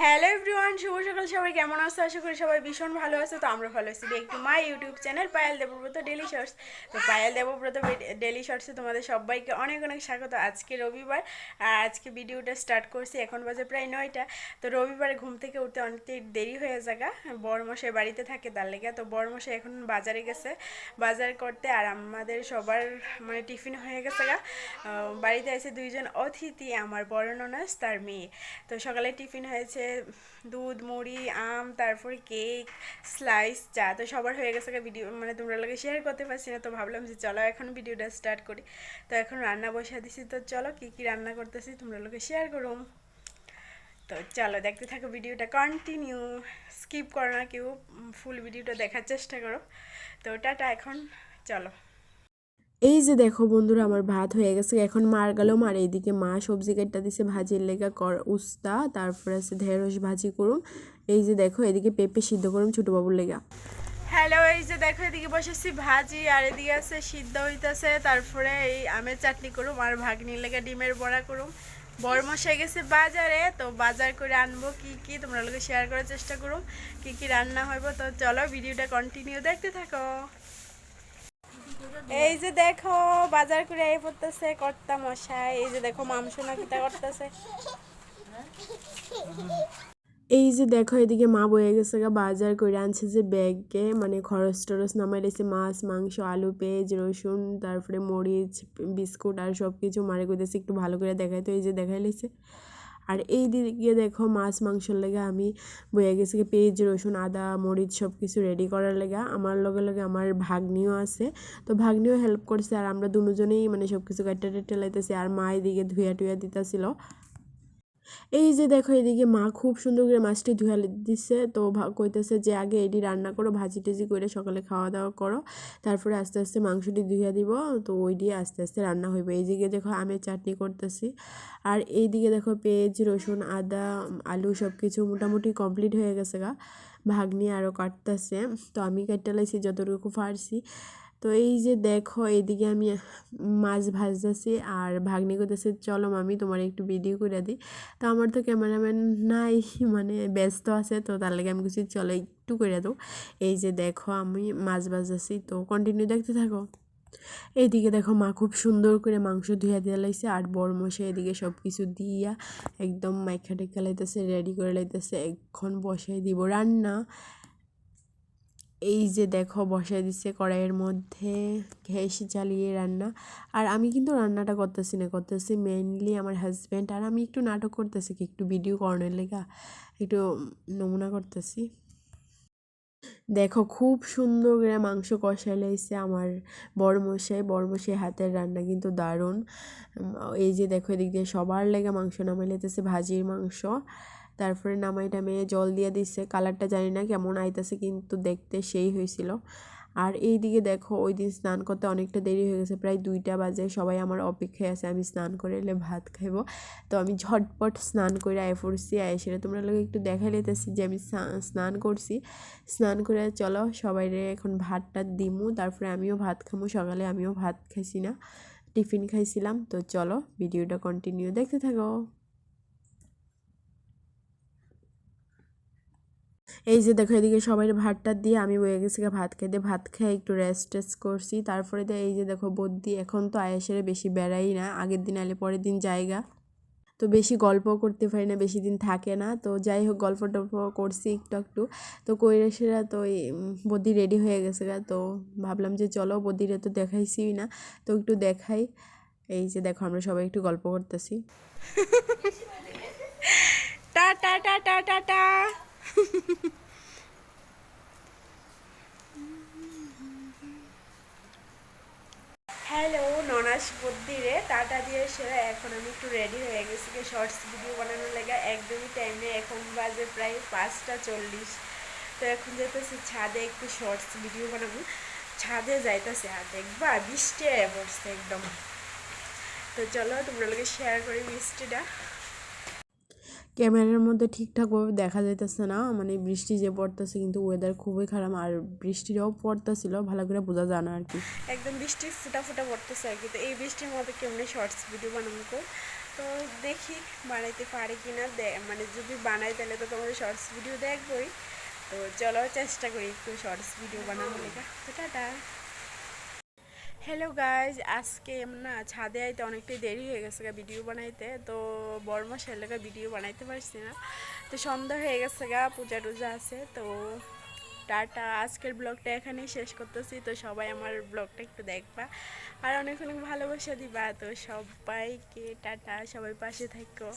Hello everyone, শুভ সকাল। সবাই কেমন আছো? আশা করি সবাই ভীষণ ভালো আছে। তো আমরা ভালো আছি। Back to my YouTube channel Payel Debabrata daily shorts. তো পায়েল দেবব্রত ডেলি শর্টসে তোমাদের সবাইকে অনেক অনেক স্বাগত। আজকে রবিবার আর আজকে ভিডিওটা স্টার্ট করছি, এখন বাজে প্রায় 9টা। তো রবিবারে ঘুম থেকে উঠতে অনেক দেরি হয়ে যাগা, বড়মশাই বাড়িতে থাকে তার লেগে। তো বড়মশাই এখন বাজারে গেছে বাজার করতে, আর আমাদের সবার মানে টিফিন হয়ে গেছে গা। বাড়িতে আছে দুইজন অতিথি, আমার বড় ননাস তার মেয়ে। তো সকালে টিফিন হয়েছে দুধ মুড়ি আম, তারপর কেক, স্লাইস, চা। তো সবার হয়ে গেছে ভিডিও, মানে তোমরা লোকে শেয়ার করতে পারছি না। তো ভাবলাম যে চলো এখন ভিডিওটা স্টার্ট করি। তো এখন রান্না বসা দিছি। তো চলো কি কি রান্না করতেছি তোমরা লোকে শেয়ার করুম। তো চলো দেখতে থাকো, ভিডিওটা কন্টিনিউ, স্কিপ করো না কেউ, ফুল ভিডিওটা দেখার চেষ্টা করো। তো টাটা এখন, চলো। এই যে দেখো বন্ধুরা, আমার ভাত হয়ে গেছে। এখন মার গেল, মার এইদিকে মা সবজি কাটটা দিছে ভাজির লেগা উস্তা, তারপরে আছে ঢেঁড়স ভাজি করুম। এই যে দেখো এদিকে পেঁপে সিদ্ধ করুম ছোট বাবুর লেগা। হ্যালো, এই যে দেখো এদিকে বসেছি ভাজি, আর এদিকে আছে সিদ্ধ হইতেছে। তারপরে এই আমের চাটনি করুম, আর ভাগ্নির লেগে ডিমের বড়া করুম। বড়মশাই গেছে বাজারে, তো বাজার করে আনবো কি কি তোমরা লোকে শেয়ার করার চেষ্টা করুম কি কি রান্না হইব। তো চলো ভিডিওটা কন্টিনিউ দেখতে থাকো। এই যে দেখো বাজার করে এই পড়তেছে কর্তা মশাই। এই যে দেখো মামসোনা কিটা করতেছে। এই যে দেখো এদিকে মা বয়ে গেছে গা বাজার করে আনছে যে ব্যাগে, মানে খরচ টরচ নামাই রেছে, মাছ মাংস আলু পেঁয়াজ রসুন, তারপরে মরিচ বিস্কুট আর সব কিছু মারে কইতেছে একটু ভালো করে দেখাই। তো এই যে দেখাই লেছে। আর এই দিকে দেখো মাছ মাংসর লেগে আমি বয়ে গেছি পেঁয়াজ রসুন আদা মরিচ সব কিছু রেডি করার লেগে। আমার লগে লগে আমার ভাগ্নিও আছে, তো ভাগ্নিও হেল্প করছে। আর আমরা দুজনেই মানে সব কিছু কাটতে টাটতে লাইতেছি, আর মা এদিকে ধুয়া টুয়া দিতেছিল। এই যে দেখো এদিকে মা খুব সুন্দর করে মাছটি ধুয়া দিচ্ছে। তো কইতেছে যে আগে এটি রান্না করো, ভাজি টাজি করে সকালে খাওয়া দাওয়া করো, তারপরে আস্তে আস্তে মাংসটি ধুয়া দিব। তো ওই দিয়ে আস্তে আস্তে রান্না হইবে। এইদিকে দেখো আমের চাটনি করতেছি, আর এইদিকে দেখো পেঁয়াজ রসুন আদা আলু সব কিছু মোটামুটি কমপ্লিট হয়ে গেছে গা। ভাগ্নি আরও কাটতেছে, তো আমি কাটতে লাইছি যতটুকু পারছি। তো এই যে দেখো এইদিকে আমি মাছ ভাজতেছি, আর ভাগ্নি করতেছে চলো মামি তোমার একটু ভিডিও করে দিই। তো আমার তো ক্যামেরাম্যান নাই, মানে ব্যস্ত আছে, তো তার লাগে আমি কিছু চলো একটু করে দাও। এই যে দেখো আমি মাছ ভাজতেছি, তো কন্টিনিউ দেখতে থাকো। এইদিকে দেখো মা খুব সুন্দর করে মাংস ধুয়া দিয়ে লাইছে, আর বড়মশাই এদিকে সব কিছু দিয়া একদম মাইখা টেখা লাইতেছে, রেডি করে লাইতেছে, এখন বসাই দিব রান্না। এই যে দেখো বসাই দিচ্ছে কড়াইয়ের মধ্যে গ্যাস জ্বালিয়ে রান্না। আর আমি কিন্তু রান্নাটা করতেছি না, করতেছি মেইনলি আমার হাজব্যান্ড। আর আমি একটু নাটক করতেছি কি একটু ভিডিও করানোর লেগা, একটু নমুনা করতেছি। দেখো খুব সুন্দর করে মাংস কষাই লাইছে আমার বড়মশাই হাতের রান্না কিন্তু দারুণ। এই যে দেখো এদিক দিয়ে সবার লেগে মাংস নামাই লাইতেছে, ভাজির মাংস। তারপরে নামাই টামিয়ে জল দিয়ে দিচ্ছে, কালারটা জানি না কেমন আইতেছে, কিন্তু দেখতে সেই হয়েছিল। আর এই দিকে দেখো ওই দিন স্নান করতে অনেকটা দেরি হয়ে গেছে, প্রায় 2টা বাজে। সবাই আমার অপেক্ষায় আছে আমি স্নান করে এলে ভাত খাইব। তো আমি ঝটপট স্নান করে আয় পড়ছি, আয় সেটা তোমরা লোক একটু দেখাই লেতেছি যে আমি স্নান করছি। স্নান করে চলো সবাই এখন ভাতটা দিমু, তারপরে আমিও ভাত খামু। সকালে আমিও ভাত খাইছি না, টিফিন খাইছিলাম। তো চলো ভিডিওটা কন্টিনিউ দেখতে থাকো। এই যে দেখো এদিকে সবাই ভাতটা দিয়ে আমি বয়ে গেছি ভাত খাইতে, ভাত খেয়ে একটু রেস্ট টেস্ট করছি। তারপরে তো এই যে দেখো বদ্যি এখন তো আয়েসের বেশি বেড়াই না, আগের দিন আলে পরের দিন জায়গা, তো বেশি গল্প করতে পারি না, বেশি দিন থাকে না। তো যাই হোক গল্প টল্প করছি একটু একটু। তো কৈরাসেরা তো বদ্যি রেডি হয়ে গেছে গা, তো ভাবলাম যে চলো বদ্যিরে তো দেখাইছি না, তো একটু দেখাই। এই যে দেখো আমরা সবাই একটু গল্প করতেছি। টা টা টা টা টা টা। হ্যালো ননাস বুদ্ধিরে টাটা দিয়ে সেরা। এখন আমি একটু রেডি হয়ে গেছি শর্টস ভিডিও বানানোর লেগে, একদমই টাইম নেই। এখন বাজে প্রায় 5টা 40। তো এখন যেতেছি ছাদে একটু শর্টস ভিডিও বানাবো। ছাদে যাইতেছে, আর দেখবা বৃষ্টি পড়ছে একদম। তো চলো তোমরা লোকে শেয়ার করি বৃষ্টিটা। ক্যামেরার মধ্যে ঠিকঠাকভাবে দেখা যাইতেছে না, মানে বৃষ্টি যে পড়তেছে, কিন্তু ওয়েদার খুবই খারাপ, আর বৃষ্টিটাও পড়তেছিল, ভালো করে বোঝা যায় না আর কি। একদম বৃষ্টি ফুটা ফুটা পড়তেছে আর কি। তো এই বৃষ্টির মধ্যে কেমনি শর্টস ভিডিও বানাবো। তো দেখি বানাইতে পারি কিনা, মানে যদি বানাই তাহলে তো তোমাদের শর্টস ভিডিও দেখবোই। তো চলো চেষ্টা করি একটু শর্টস ভিডিও বানানো লেখা। তো টাটা। হ্যালো গাইজ, আজকে না ছাদে আইতে অনেকটাই দেরি হয়ে গেছে গা ভিডিও বানাইতে, তো বড়মাসের লেখা ভিডিও বানাইতে পারছি না। তো সন্ধ্যা হয়ে গেছে গা, পূজা টুজা আছে। তো টাটা, আজকের ব্লগটা এখানেই শেষ করতেছি। তো সবাই আমার ব্লগটা একটু দেখবা আর অনেক অনেক ভালোবাসা দিবা। তো সবাইকে টাটা, সবাই পাশে থাকো।